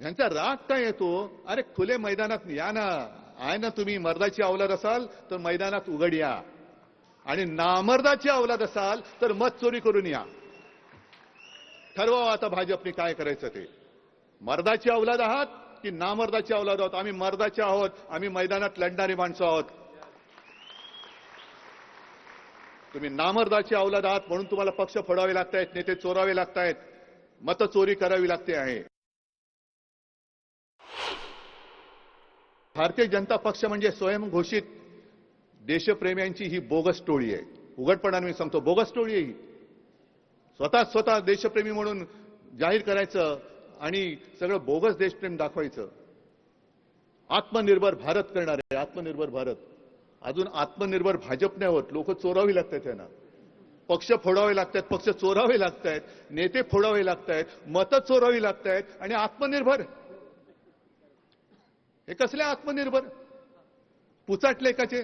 यांचा राग काय येतो? अरे खुले मैदानात या ना, आहे ना, तुम्ही मर्दाची औलाद असाल तर मैदानात उघड या, आणि नामर्दाची औलाद असाल तर मत चोरी करून या. ठरवा आता भाजपने काय करायचं ते. मर्दाची औलाद आहात की नामर्दाची औलाद आहोत? आम्ही मर्दाचे आहोत. आम्ही मैदानात लढणारी माणसं आहोत. तुम्ही नामर्दाची औलाद आहात म्हणून तुम्हाला पक्ष फोडावे लागतायत, नेते चोरावे लागतायत, मत चोरी करावी लागते आहे. भारतीय जनता पक्ष म्हणजे स्वयंघोषित देशप्रेम्यांची ही बोगस टोळी आहे. उघडपणाने मी सांगतो, बोगस टोळी आहे ही. स्वतः देशप्रेमी म्हणून जाहीर करायचं आणि सगळं बोगस देशप्रेम दाखवायचं. आत्मनिर्भर भारत करणार आहे, आत्मनिर्भर भारत. अजून आत्मनिर्भर भाजप नाही होत. लोक चोरावी लागतात त्यांना, पक्ष फोडावे लागतात, पक्ष चोरावे लागतायत, नेते फोडावे लागतायत, मतं चोरावी लागतायत, आणि आत्मनिर्भर. हे कसले आत्मनिर्भर? पुचाटले काचे?